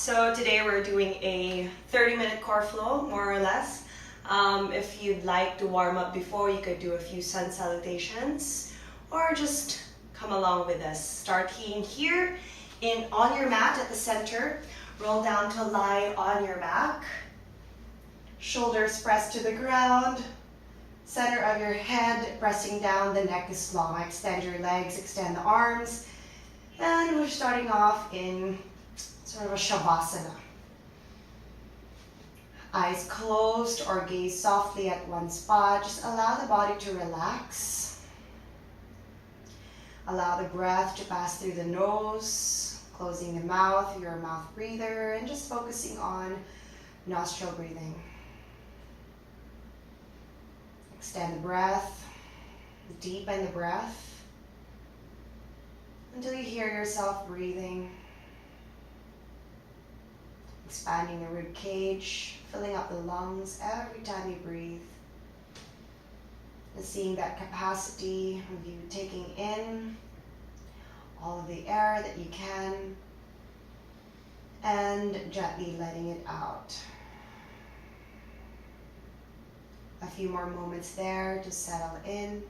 So today we're doing a 30-minute core flow, more or less. If you'd like to warm up before, you could do a few sun salutations or just come along with us. Starting here on your mat at the center. Roll down to lie on your back. Shoulders pressed to the ground. Center of your head pressing down, the neck is long. Extend your legs, extend the arms. And we're starting off in sort of a savasana. Eyes closed or gaze softly at one spot. Just allow the body to relax. Allow the breath to pass through the nose, closing the mouth, you're a mouth breather, and just focusing on nostril breathing. Extend the breath, deepen the breath until you hear yourself breathing. Expanding the rib cage, filling up the lungs every time you breathe. And seeing that capacity of you taking in all of the air that you can and gently letting it out. A few more moments there to settle in,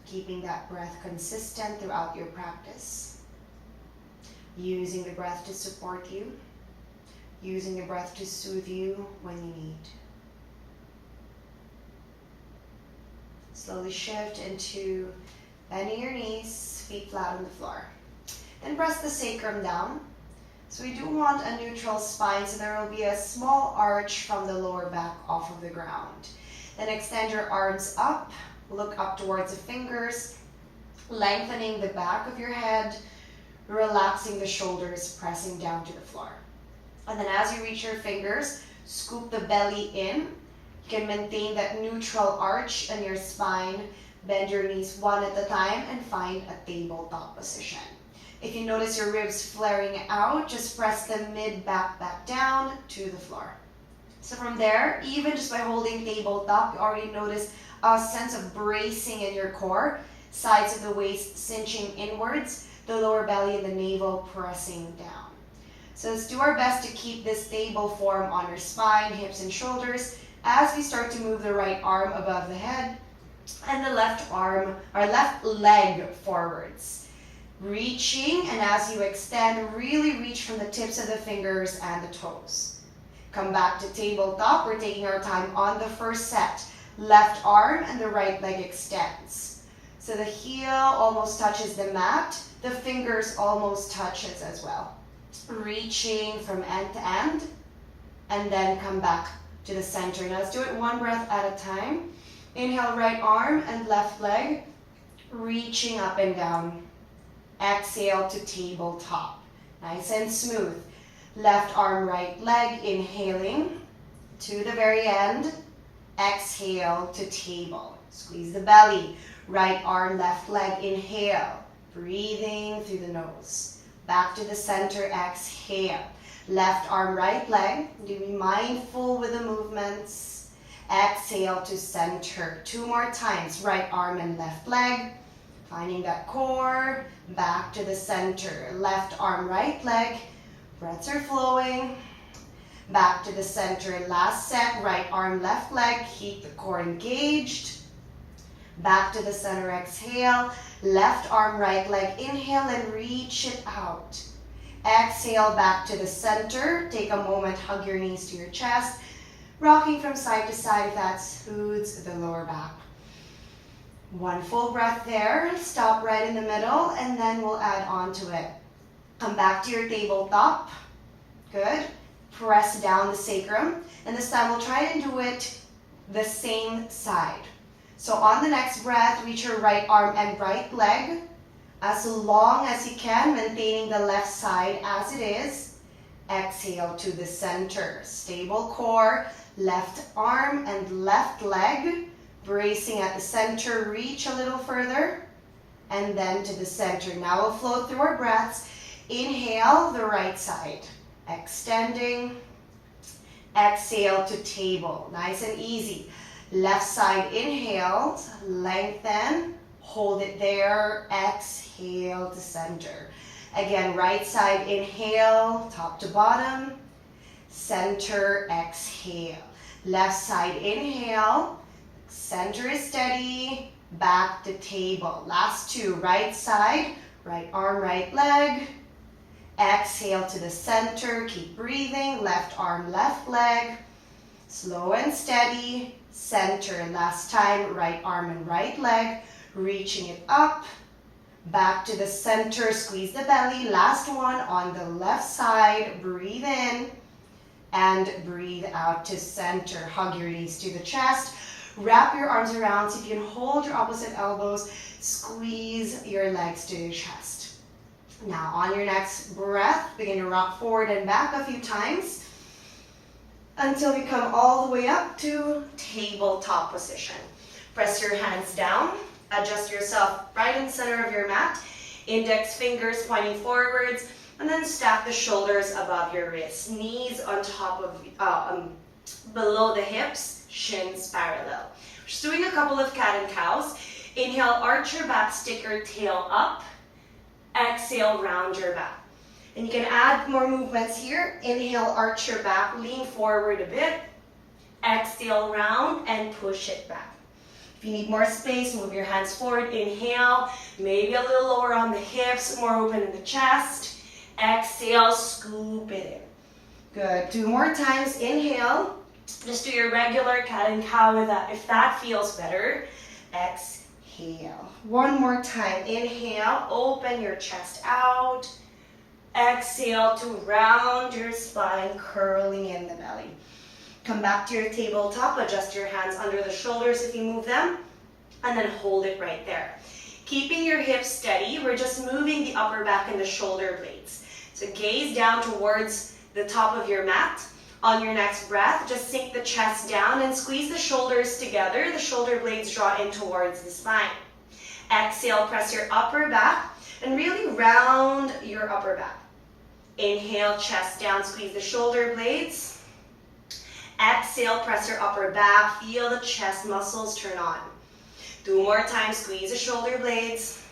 keeping that breath consistent throughout your practice, using the breath to support you, using the breath to soothe you when you need. Slowly shift into bending your knees, feet flat on the floor. Then press the sacrum down. So we do want a neutral spine, so there will be a small arch from the lower back off of the ground. Then extend your arms up, look up towards the fingers, lengthening the back of your head, relaxing the shoulders, pressing down to the floor. And then as you reach your fingers, scoop the belly in. You can maintain that neutral arch in your spine, bend your knees one at a time, and find a tabletop position. If you notice your ribs flaring out, just press the mid-back back down to the floor. So from there, even just by holding tabletop, you already notice a sense of bracing in your core, sides of the waist cinching inwards, the lower belly and the navel pressing down. So let's do our best to keep this stable form on your spine, hips and shoulders as we start to move the right arm above the head and the left arm, or left leg forwards. Reaching, and as you extend, really reach from the tips of the fingers and the toes. Come back to tabletop. We're taking our time on the first set. Left arm and the right leg extends. So the heel almost touches the mat. The fingers almost touches as well. Reaching from end to end, and then come back to the center. Now let's do it one breath at a time. Inhale, right arm and left leg, reaching up and down. Exhale to tabletop. Nice and smooth. Left arm, right leg, inhaling to the very end. Exhale to table. Squeeze the belly. Right arm, left leg, inhale. Breathing through the nose. Back to the center, exhale. Left arm, right leg. Do be mindful with the movements. Exhale to center. 2 more times. Right arm and left leg. Finding that core, back to the center. Left arm, right leg. Breaths are flowing. Back to the center. Last set, right arm, left leg. Keep the core engaged. Back to the center, exhale. Left arm, right leg, inhale and reach it out. Exhale, back to the center. Take a moment, hug your knees to your chest. Rocking from side to side if that soothes the lower back. One full breath there, stop right in the middle, and then we'll add on to it. Come back to your tabletop. Good. Press down the sacrum, and this time we'll try and do it the same side. So on the next breath, reach your right arm and right leg as long as you can, maintaining the left side as it is. Exhale to the center. Stable core, left arm and left leg. Bracing at the center, reach a little further, and then to the center. Now we'll flow through our breaths. Inhale, the right side. Extending. Exhale to table. Nice and easy. Left side inhale, lengthen, hold it there, exhale to center. Again, right side, inhale, top to bottom. Center, exhale. Left side, inhale. Center is steady. Back to table. Last two, right side, right arm, right leg. Exhale to the center. Keep breathing. Left arm, left leg. Slow and steady. Center. Last time, right arm and right leg. Reaching it up. Back to the center. Squeeze the belly. Last one on the left side. Breathe in and breathe out to center. Hug your knees to the chest. Wrap your arms around. So if you can hold your opposite elbows, squeeze your legs to your chest. Now on your next breath, begin to rock forward and back a few times until you come all the way up to tabletop position. Press your hands down. Adjust yourself right in the center of your mat. Index fingers pointing forwards, and then stack the shoulders above your wrists. Knees on top of, below the hips, shins parallel. Just doing a couple of cat and cows. Inhale, arch your back, stick your tail up. Exhale, round your back. And you can add more movements here. Inhale, arch your back, lean forward a bit. Exhale, round, and push it back. If you need more space, move your hands forward. Inhale, maybe a little lower on the hips, more open in the chest. Exhale, scoop it in. Good. 2 more times. Inhale. Just do your regular cat and cow with that if that feels better. Exhale. 1 more time. Inhale, open your chest out. Exhale to round your spine, curling in the belly. Come back to your tabletop. Adjust your hands under the shoulders if you move them. And then hold it right there. Keeping your hips steady, we're just moving the upper back and the shoulder blades. So gaze down towards the top of your mat. On your next breath, just sink the chest down and squeeze the shoulders together. The shoulder blades draw in towards the spine. Exhale, press your upper back and really round your upper back. Inhale, chest down, squeeze the shoulder blades. Exhale, press your upper back. Feel the chest muscles turn on. 2 more times, squeeze the shoulder blades.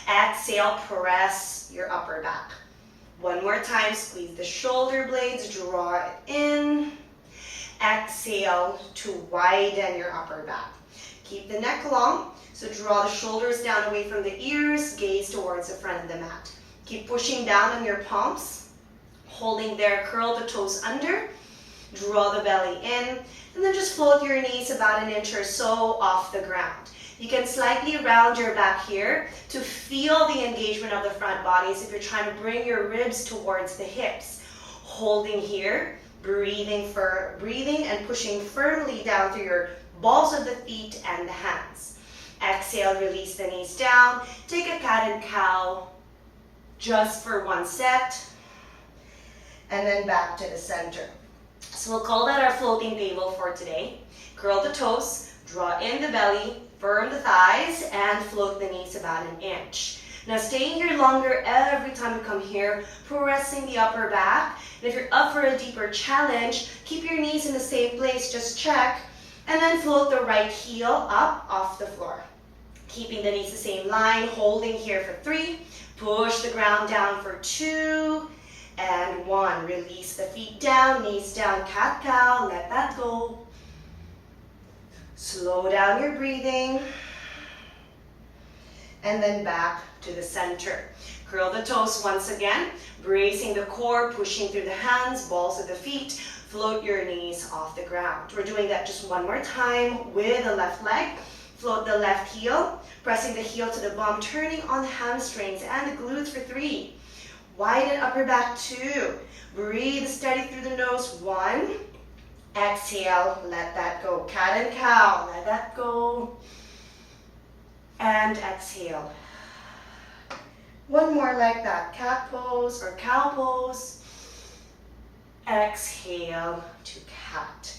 Exhale, press your upper back. 1 more time, squeeze the shoulder blades, draw it in. Exhale to widen your upper back. Keep the neck long, so draw the shoulders down away from the ears, gaze towards the front of the mat. Keep pushing down on your palms, holding there, curl the toes under, draw the belly in, and then just float your knees about 1 inch or so off the ground. You can slightly round your back here to feel the engagement of the front body as if you're trying to bring your ribs towards the hips. Holding here, breathing and pushing firmly down through your balls of the feet and the hands. Exhale, release the knees down. Take a cat and cow just for 1 set. And then back to the center. So we'll call that our floating table for today. Curl the toes, draw in the belly, firm the thighs, and float the knees about 1 inch. Now staying here longer every time you come here, pressing the upper back. And if you're up for a deeper challenge, keep your knees in the same place, just check. And then float the right heel up off the floor. Keeping the knees the same line, holding here for 3. Push the ground down for 2. And 1. Release the feet down, knees down, cat-cow, let that go. Slow down your breathing. And then back to the center. Curl the toes once again, bracing the core, pushing through the hands, balls of the feet. Float your knees off the ground. We're doing that just 1 more time with the left leg. Float the left heel, pressing the heel to the bum, turning on the hamstrings and the glutes for 3. Widen upper back 2. Breathe steady through the nose. 1. Exhale, let that go. Cat and cow, let that go. And exhale. 1 more like that. Cat pose or cow pose. Exhale to cat.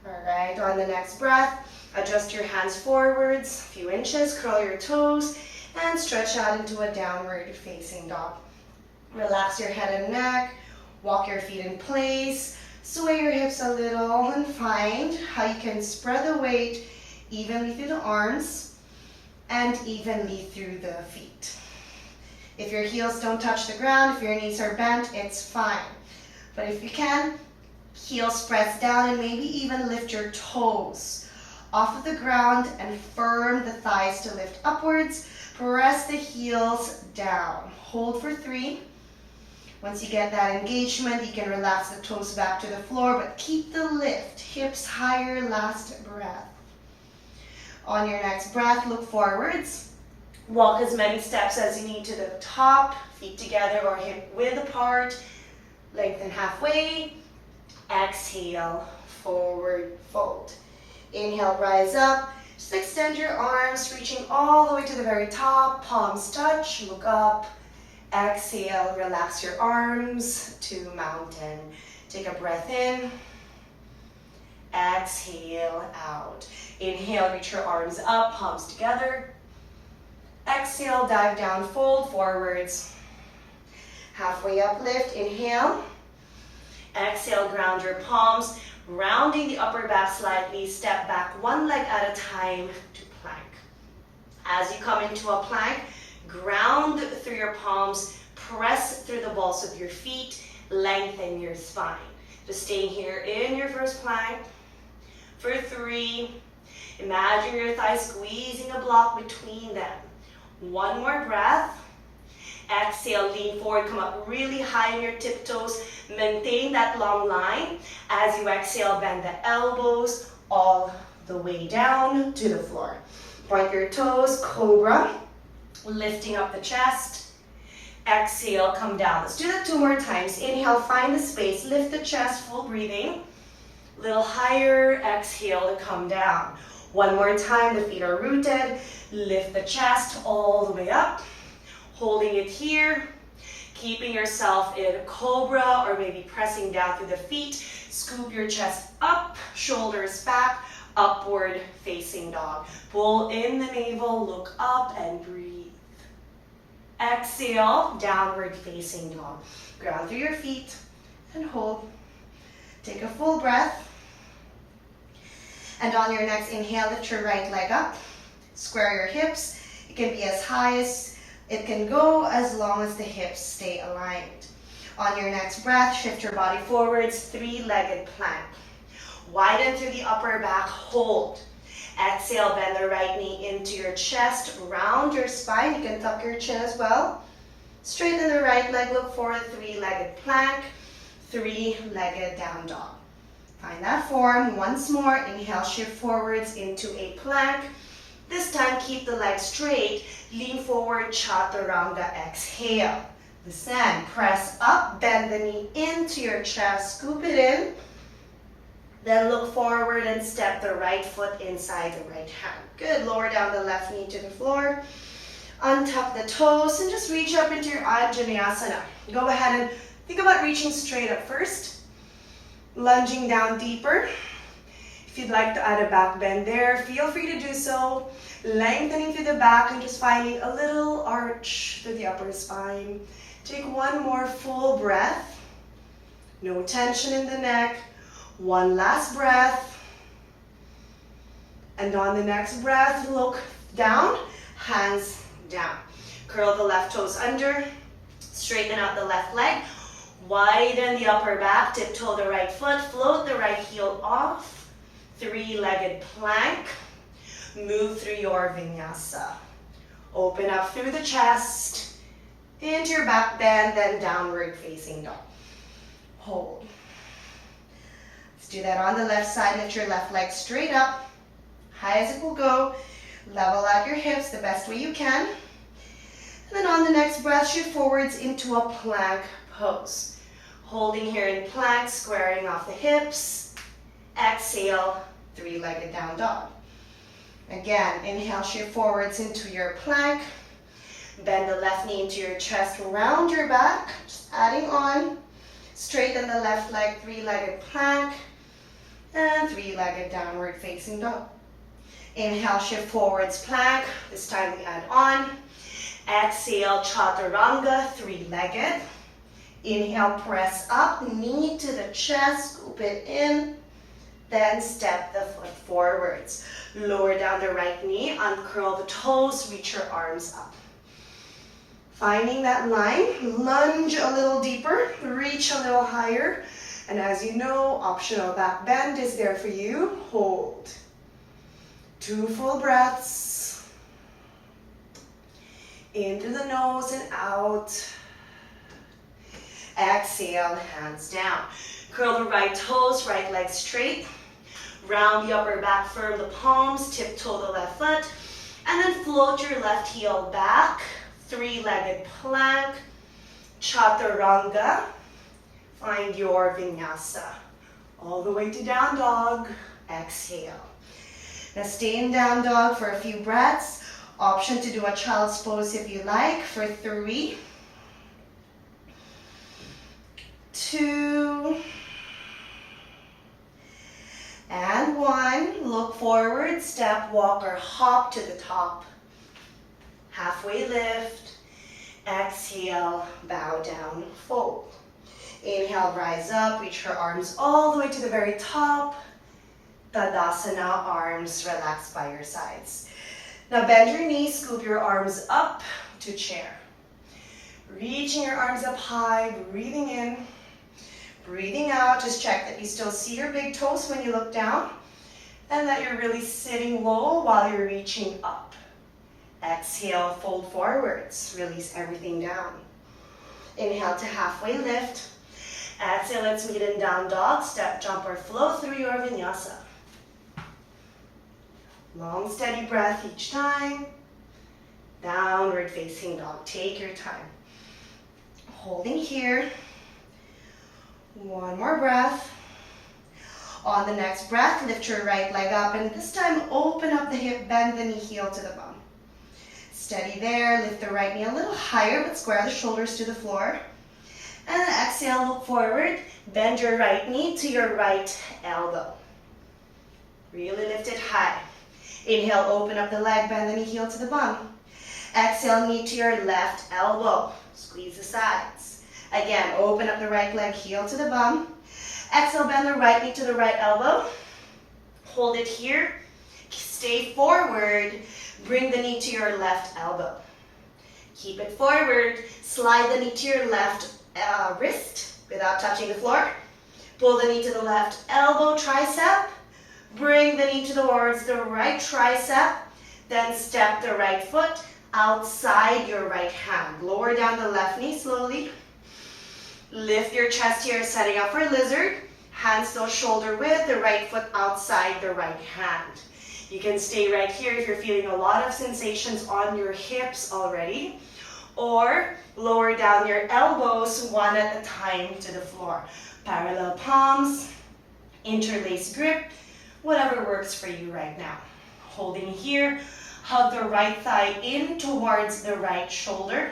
All right, on the next breath, adjust your hands forwards, a few inches, curl your toes, and stretch out into a downward facing dog. Relax your head and neck, walk your feet in place, sway your hips a little, and find how you can spread the weight evenly through the arms and evenly through the feet. If your heels don't touch the ground, if your knees are bent, it's fine. But if you can, heels press down and maybe even lift your toes off of the ground and firm the thighs to lift upwards. Press the heels down. Hold for 3. Once you get that engagement, you can relax the toes back to the floor, but keep the lift. Hips higher, last breath. On your next breath, look forwards. Walk as many steps as you need to the top, feet together or hip width apart. Lengthen halfway. Exhale, forward fold. Inhale, rise up. Just extend your arms, reaching all the way to the very top. Palms touch, look up. Exhale, relax your arms to mountain. Take a breath in. Exhale out. Inhale, reach your arms up, palms together. Exhale, dive down, fold forwards. Halfway up, lift, inhale. Exhale, ground your palms, rounding the upper back slightly. Step back one leg at a time to plank. As you come into a plank, ground through your palms, press through the balls of your feet, lengthen your spine. Just staying here in your first plank. For 3, imagine your thighs squeezing a block between them. 1 more breath. Exhale, lean forward, come up really high on your tiptoes, maintain that long line. As you exhale, bend the elbows all the way down to the floor. Point your toes, cobra, lifting up the chest. Exhale, come down. Let's do that 2 more times. Inhale, find the space, lift the chest, full breathing. Little higher, exhale to come down. 1 more time, the feet are rooted. Lift the chest all the way up. Holding it here, keeping yourself in cobra or maybe pressing down through the feet. Scoop your chest up, shoulders back, upward facing dog. Pull in the navel, look up and breathe. Exhale, downward facing dog. Ground through your feet and hold. Take a full breath. And on your next inhale, lift your right leg up. Square your hips. It can be as high as it can go as long as the hips stay aligned. On your next breath, shift your body forwards, 3-legged plank. Widen through the upper back, hold. Exhale, bend the right knee into your chest, round your spine. You can tuck your chin as well. Straighten the right leg, look forward, 3-legged plank, 3-legged down dog. Find that form once more. Inhale, shift forwards into a plank. This time, keep the legs straight. Lean forward, chaturanga, exhale. Descend, press up, bend the knee into your chest, scoop it in. Then look forward and step the right foot inside the right hand. Good, lower down the left knee to the floor. Untuck the toes and just reach up into your Anjaneyasana. Go ahead and think about reaching straight up first. Lunging down deeper. If you'd like to add a back bend there, feel free to do so. Lengthening through the back and just finding a little arch through the upper spine. Take 1 more full breath. No tension in the neck. 1 last breath. And on the next breath, look down, hands down. Curl the left toes under. Straighten out the left leg. Widen the upper back, tiptoe the right foot, float the right heel off. 3-legged plank. Move through your vinyasa. Open up through the chest, into your back bend, then downward facing dog. Hold. Let's do that on the left side. Lift your left leg straight up, high as it will go. Level out your hips the best way you can. And then on the next breath, shift forwards into a plank pose. Holding here in plank, squaring off the hips. Exhale, 3-legged down dog. Again, inhale, shift forwards into your plank. Bend the left knee into your chest, round your back. Just adding on. Straighten the left leg, 3-legged plank. And 3-legged downward facing dog. Inhale, shift forwards, plank. This time we add on. Exhale, chaturanga, 3-legged. Inhale, press up, knee to the chest, scoop it in. Then step the foot forwards. Lower down the right knee, uncurl the toes, reach your arms up. Finding that line, lunge a little deeper, reach a little higher. And as you know, optional back bend is there for you. Hold. 2 full breaths. In through the nose and out. Exhale, hands down. Curl the right toes, right leg straight. Round the upper back, firm the palms, tiptoe the left foot. And then float your left heel back. 3-legged plank. Chaturanga. Find your vinyasa. All the way to down dog. Exhale. Now stay in down dog for a few breaths. Option to do a child's pose if you like for 3, 2, and 1. Look forward, step, walk, or hop to the top. Halfway lift. Exhale, bow down, fold. Inhale, rise up, reach your arms all the way to the very top. Tadasana, arms relaxed by your sides. Now bend your knees, scoop your arms up to chair. Reaching your arms up high, breathing in, breathing out. Just check that you still see your big toes when you look down and that you're really sitting low while you're reaching up. Exhale, fold forwards, release everything down. Inhale to halfway lift. Exhale, let's meet in down dog, step, jump, or flow through your vinyasa. Long, steady breath each time. Downward facing dog. Take your time. Holding here. 1 more breath. On the next breath, lift your right leg up, and this time open up the hip, bend the knee, heel to the bum. Steady there. Lift the right knee a little higher, but square the shoulders to the floor. And then exhale, look forward. Bend your right knee to your right elbow. Really lift it high. Inhale, open up the leg, bend the knee, heel to the bum. Exhale, knee to your left elbow. Squeeze the sides. Again, open up the right leg, heel to the bum. Exhale, bend the right knee to the right elbow. Hold it here. Stay forward. Bring the knee to your left elbow. Keep it forward. Slide the knee to your left wrist without touching the floor. Pull the knee to the left elbow, tricep. Bring the knee towards the right tricep. Then step the right foot outside your right hand. Lower down the left knee slowly. Lift your chest here, setting up for lizard. Hands still shoulder width, the right foot outside the right hand. You can stay right here if you're feeling a lot of sensations on your hips already. Or lower down your elbows 1 at a time to the floor. Parallel palms, interlace grip, whatever works for you right now. Holding here, hug the right thigh in towards the right shoulder.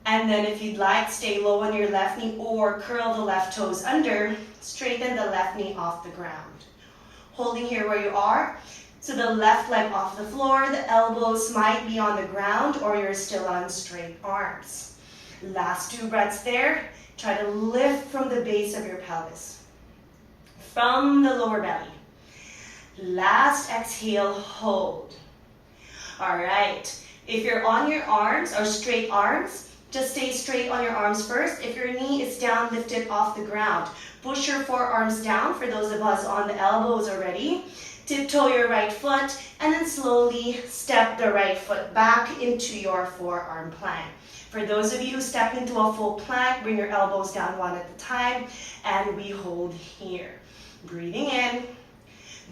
And then if you'd like, stay low on your left knee or curl the left toes under, straighten the left knee off the ground. Holding here where you are. So the left leg off the floor, the elbows might be on the ground or you're still on straight arms. Last 2 breaths there. Try to lift from the base of your pelvis, from the lower belly. Last exhale, hold. All right. If you're on your arms or straight arms, just stay straight on your arms first. If your knee is down, lift it off the ground. Push your forearms down for those of us on the elbows already. Tiptoe your right foot and then slowly step the right foot back into your forearm plank. For those of you who step into a full plank, bring your elbows down 1 at a time and we hold here. Breathing in,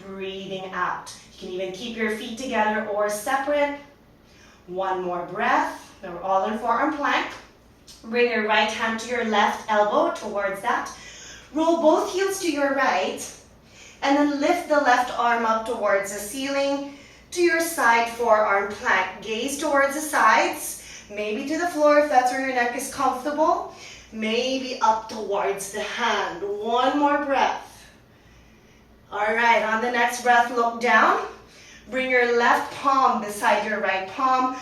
breathing out. You can even keep your feet together or separate. 1 more breath. Now we're all in forearm plank. Bring your right hand to your left elbow towards that. Roll both heels to your right. And then lift the left arm up towards the ceiling to your side forearm plank. Gaze towards the sides, maybe to the floor if that's where your neck is comfortable. Maybe up towards the hand. 1 more breath. All right, on the next breath, look down. Bring your left palm beside your right palm.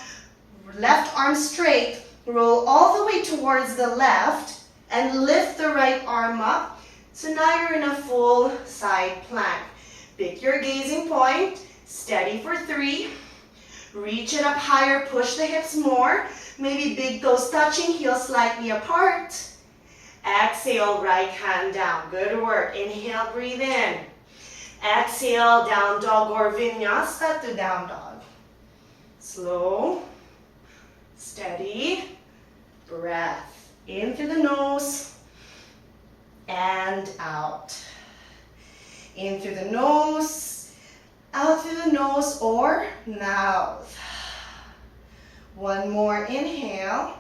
Left arm straight. Roll all the way towards the left and lift the right arm up. So now you're in a full side plank. Pick your gazing point, steady for 3, Reach it up higher, push the hips more. Maybe big toes touching, heels slightly apart. Exhale, right hand down. Good work. Inhale, breathe in. Exhale, down dog or vinyasa to down dog. Slow, steady breath. In through the nose and out. In through the nose, out through the nose or mouth. One more inhale.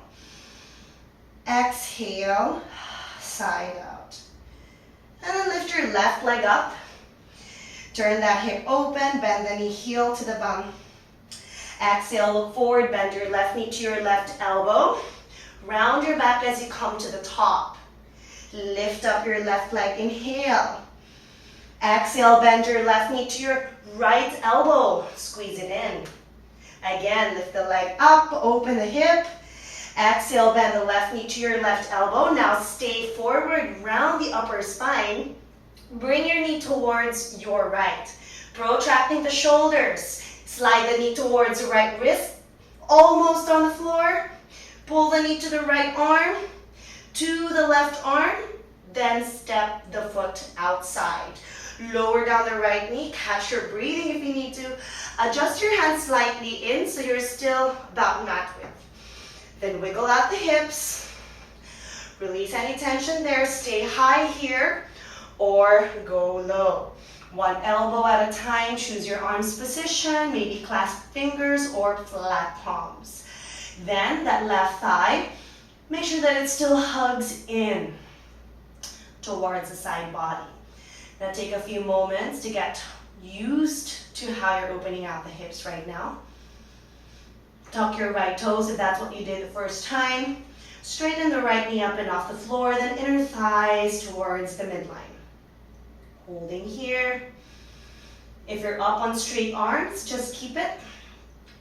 Exhale, side out. And then lift your left leg up. Turn that hip open, bend the knee, heel to the bum. Exhale, look forward, bend your left knee to your left elbow. Round your back as you come to the top. Lift up your left leg, inhale. Exhale, bend your left knee to your right elbow. Squeeze it in. Again, lift the leg up, open the hip. Exhale, bend the left knee to your left elbow. Now stay forward, round the upper spine. Bring your knee towards your right. Protracting the shoulders. Slide the knee towards the right wrist, almost on the floor. Pull the knee to the right arm, to the left arm, then step the foot outside. Lower down the right knee, catch your breathing if you need to. Adjust your hands slightly in so you're still about mat width. Then wiggle out the hips. Release any tension there. Stay high here or go low. One elbow at a time. Choose your arms position. Maybe clasp fingers or flat palms. Then that left thigh, make sure that it still hugs in towards the side body. Now take a few moments to get used to how you're opening out the hips right now. Tuck your right toes if that's what you did the first time. Straighten the right knee up and off the floor, then inner thighs towards the midline. Holding here. If you're up on straight arms, just keep it.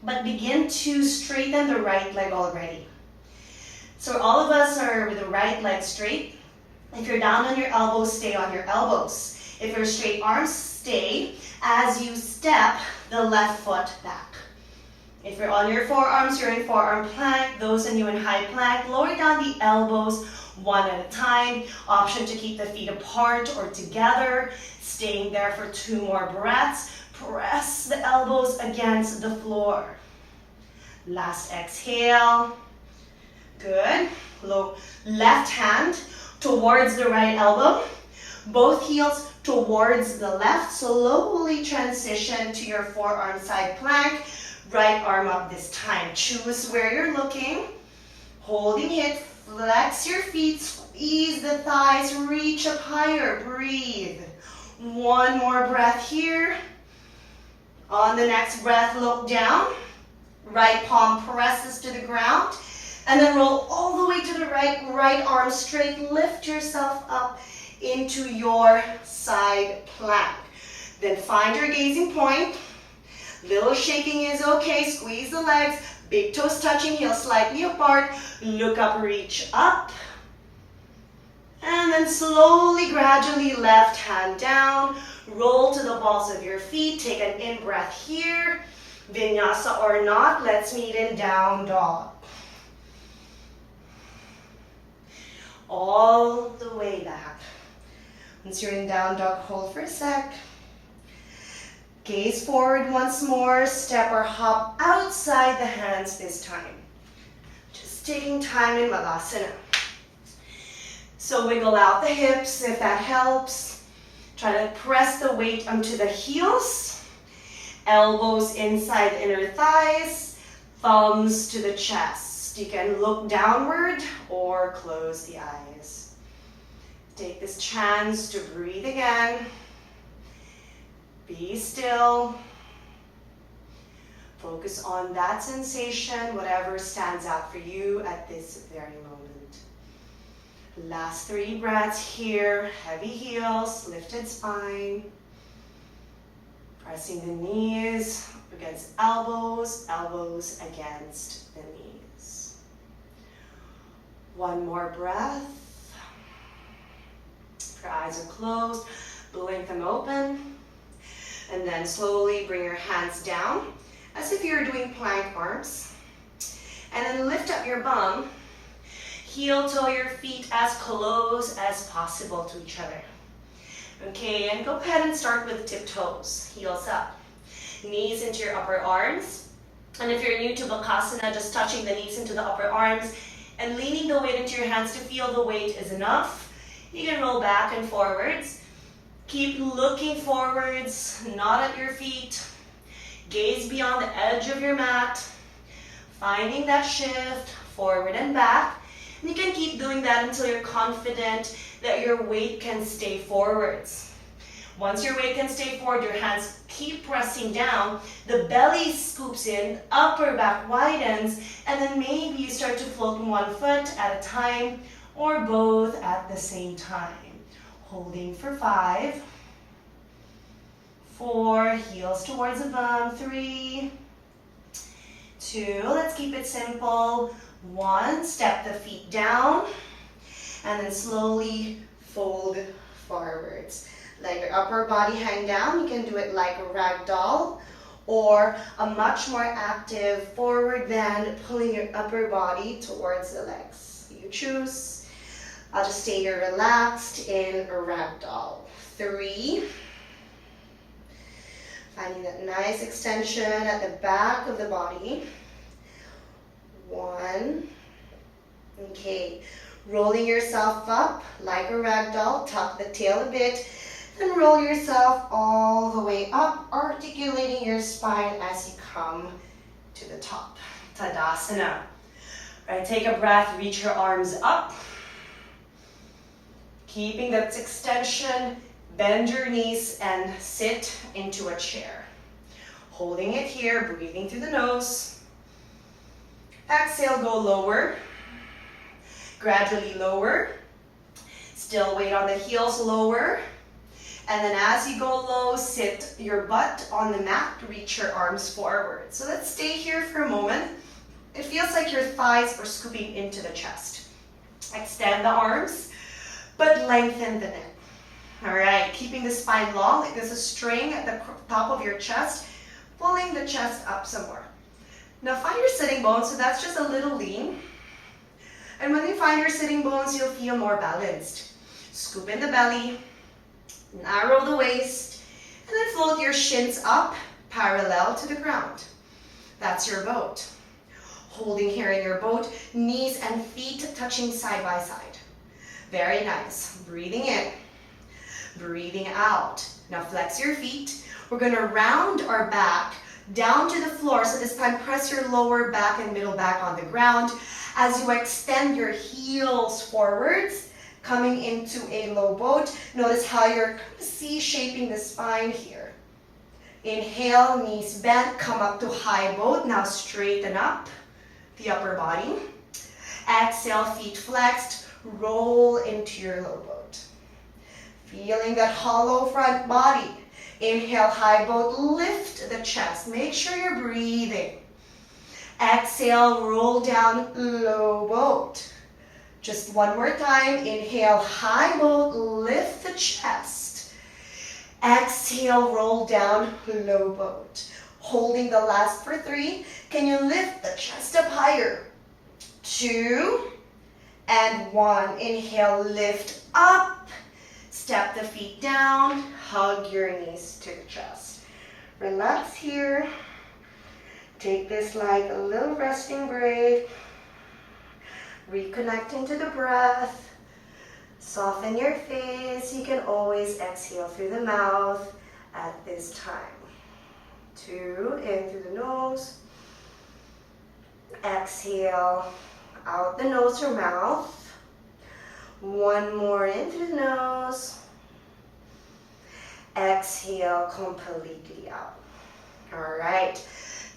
But begin to straighten the right leg already. So all of us are with the right leg straight. If you're down on your elbows, stay on your elbows. If you're straight arms, stay as you step the left foot back. If you're on your forearms, you're in forearm plank. Those in you in high plank, lower down the elbows one at a time. Option to keep the feet apart or together. Staying there for 2 more breaths. Press the elbows against the floor. Last exhale. Good. Left hand towards the right elbow. Both heels towards the left. Slowly transition to your forearm side plank. Right arm up this time. Choose where you're looking. Holding it. Flex your feet. Squeeze the thighs. Reach up higher. Breathe. One more breath here. On the next breath, look down. Right palm presses to the ground. And then roll all the way to the right. Right arm straight. Lift yourself up into your side plank. Then find your gazing point. Little shaking is okay. Squeeze the legs. Big toes touching, heels slightly apart. Look up, reach up. And then slowly, gradually, left hand down. Roll to the balls of your feet. Take an in-breath here. Vinyasa or not, let's meet in down dog. All the way back. Once you're in down dog, hold for a sec. Gaze forward once more. Step or hop outside the hands this time. Just taking time in Malasana. So wiggle out the hips if that helps. Try to press the weight onto the heels. Elbows inside the inner thighs. Thumbs to the chest. You can look downward or close the eyes. Take this chance to breathe again. Be still. Focus on that sensation, whatever stands out for you at this very moment. Last 3 breaths here. Heavy heels, lifted spine. Pressing the knees against elbows, elbows against the knees. One more breath. If your eyes are closed, blink them open. And then slowly bring your hands down as if you're doing plank arms. And then lift up your bum, heel toe your feet as close as possible to each other. Okay, and go ahead and start with tiptoes, heels up. Knees into your upper arms. And if you're new to Bakasana, just touching the knees into the upper arms and leaning the weight into your hands to feel the weight is enough. You can roll back and forwards. Keep looking forwards, not at your feet. Gaze beyond the edge of your mat. Finding that shift, forward and back. And you can keep doing that until you're confident that your weight can stay forwards. Once your weight can stay forward, your hands keep pressing down, the belly scoops in, upper back widens, and then maybe you start to float one foot at a time or both at the same time. Holding for 5, 4, heels towards the bum, 3, 2, let's keep it simple, 1, step the feet down, and then slowly fold forwards. Let your upper body hang down. You can do it like a rag doll or a much more active forward bend, pulling your upper body towards the legs. You choose. I'll just stay here relaxed in a rag doll. 3. Finding that nice extension at the back of the body. 1. Okay. Rolling yourself up like a rag doll. Tuck the tail a bit. And roll yourself all the way up, articulating your spine as you come to the top. Tadasana. All right, take a breath, reach your arms up. Keeping that extension, bend your knees and sit into a chair. Holding it here, breathing through the nose. Exhale, go lower. Gradually lower. Still weight on the heels, lower. And then as you go low, sit your butt on the mat, reach your arms forward. So let's stay here for a moment. It feels like your thighs are scooping into the chest. Extend the arms, but lengthen the neck. All right, keeping the spine long, like there's a string at the top of your chest, pulling the chest up some more. Now find your sitting bones, so that's just a little lean. And when you find your sitting bones, you'll feel more balanced. Scoop in the belly. Narrow the waist, and then float your shins up parallel to the ground. That's your boat. Holding here in your boat, knees and feet touching side by side. Very nice. Breathing in, breathing out. Now flex your feet. We're going to round our back down to the floor. So this time press your lower back and middle back on the ground as you extend your heels forwards. Coming into a low boat. Notice how you're C-shaping the spine here. Inhale, knees bent, come up to high boat. Now straighten up the upper body. Exhale, feet flexed, roll into your low boat. Feeling that hollow front body. Inhale, high boat, lift the chest. Make sure you're breathing. Exhale, roll down, low boat. Just one more time. Inhale, high boat, lift the chest. Exhale, roll down, low boat. Holding the last for 3. Can you lift the chest up higher? 2 and 1. Inhale, lift up. Step the feet down. Hug your knees to the chest. Relax here. Take this like a little resting break. Reconnecting to the breath. Soften your face. You can always exhale through the mouth at this time. 2, in through the nose. Exhale out the nose or mouth. 1 more in through the nose. Exhale completely out. All right.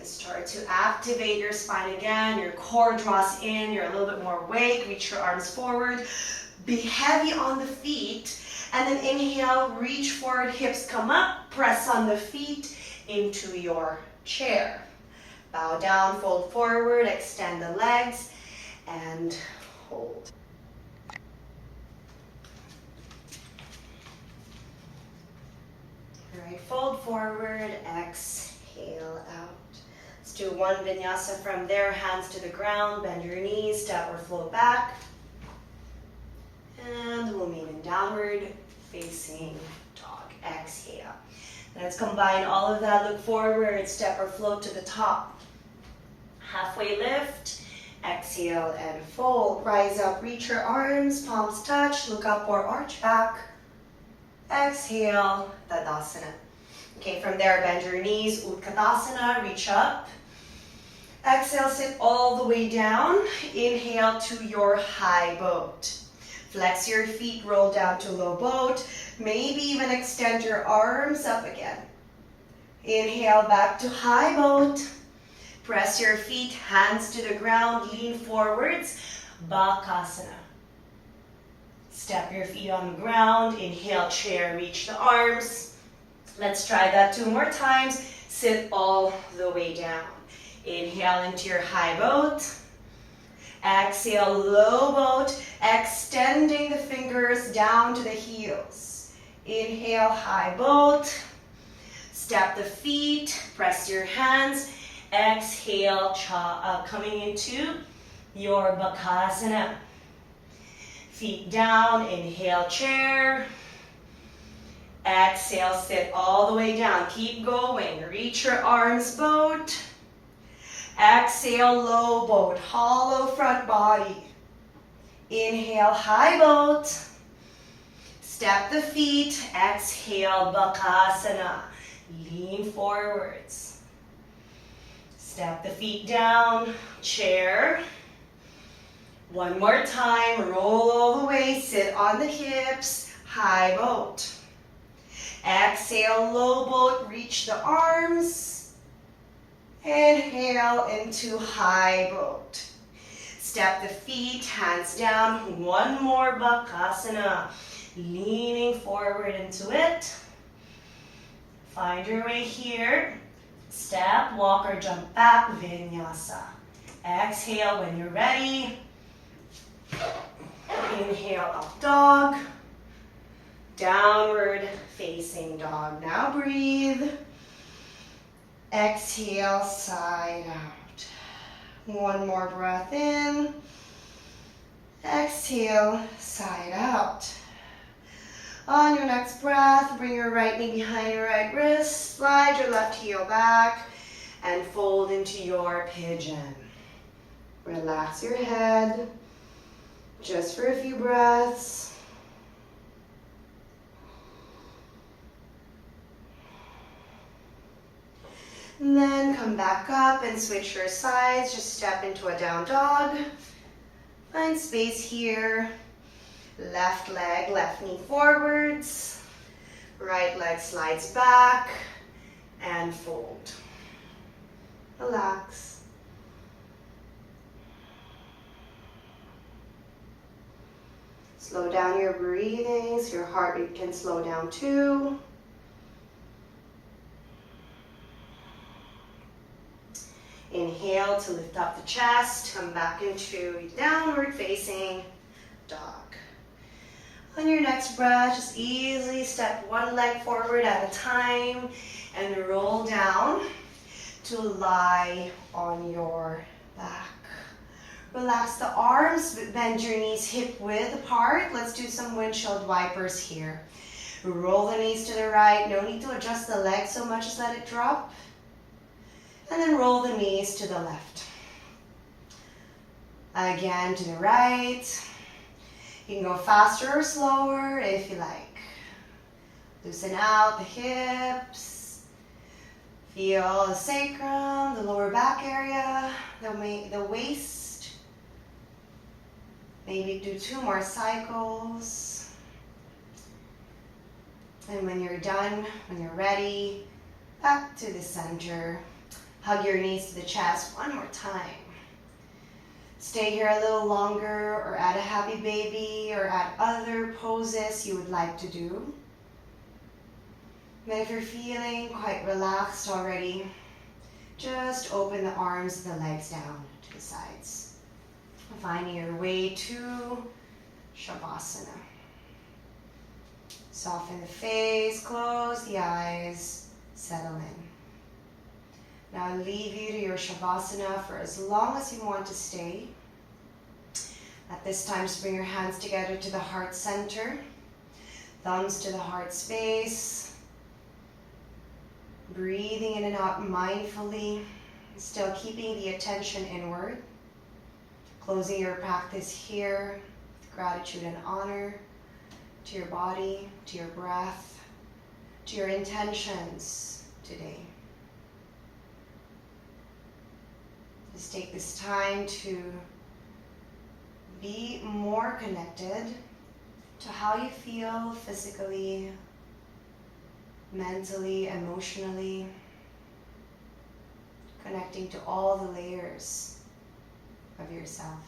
Start to activate your spine again. Your core draws in. You're a little bit more awake. Reach your arms forward. Be heavy on the feet. And then inhale, reach forward, hips come up. Press on the feet into your chair. Bow down, fold forward, extend the legs, and hold. All right, fold forward, exhale out. Let's do one vinyasa from there, hands to the ground, bend your knees, step or float back. And we'll meet in downward facing dog. Exhale. Let's combine all of that. Look forward, step or float to the top. Halfway lift. Exhale and fold. Rise up, reach your arms, palms touch, look up or arch back. Exhale, Tadasana. Okay, from there, bend your knees, Utkatasana, reach up. Exhale, sit all the way down. Inhale to your high boat. Flex your feet, roll down to low boat. Maybe even extend your arms up again. Inhale, back to high boat. Press your feet, hands to the ground, lean forwards, Bakasana. Step your feet on the ground, inhale, chair, reach the arms. Let's try that 2 more times. Sit all the way down. Inhale into your high boat. Exhale, low boat, extending the fingers down to the heels. Inhale, high boat. Step the feet, press your hands. Exhale, coming into your Bakasana. Feet down, inhale, chair. Exhale, sit all the way down. Keep going. Reach your arms, boat. Exhale, low boat, hollow front body. Inhale, high boat. Step the feet. Exhale, Bakasana. Lean forwards. Step the feet down, chair. One more time, roll all the way, sit on the hips, high boat. Exhale, low boat, reach the arms. Inhale into high boat. Step the feet, hands down, one more Bakasana. Leaning forward into it. Find your way here. Step, walk or jump back, vinyasa. Exhale when you're ready. Inhale, up dog. Downward facing dog. Now breathe. Exhale, side out. One more breath in. Exhale, side out. On your next breath, bring your right knee behind your right wrist, slide your left heel back, and fold into your pigeon. Relax your head, just for a few breaths. And then come back up and switch your sides, just step into a down dog. Find space here. Left leg, left knee forwards. Right leg slides back and fold. Relax. Slow down your breathing so your heart rate can slow down too. Inhale to lift up the chest, come back into downward facing dog. On your next breath, just easily step one leg forward at a time and roll down to lie on your back. Relax the arms, bend your knees hip width apart. Let's do some windshield wipers here. Roll the knees to the right. No need to adjust the legs so much as let it drop. And then roll the knees to the left. Again to the right. You can go faster or slower if you like. Loosen out the hips. Feel the sacrum, the lower back area, the waist. Maybe do 2 more cycles. And when you're done, when you're ready, back to the center. Hug your knees to the chest one more time. Stay here a little longer or add a happy baby or add other poses you would like to do. But if you're feeling quite relaxed already, just open the arms and the legs down to the sides. Finding your way to Shavasana. Soften the face, close the eyes, settle in. Now I'll leave you to your Shavasana for as long as you want to stay. At this time, just bring your hands together to the heart center. Thumbs to the heart space. Breathing in and out mindfully. Still keeping the attention inward. Closing your practice here with gratitude and honor to your body, to your breath, to your intentions today. Just take this time to be more connected to how you feel physically, mentally, emotionally, connecting to all the layers of yourself.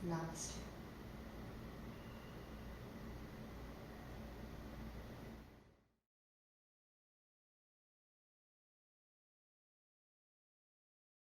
Namaste.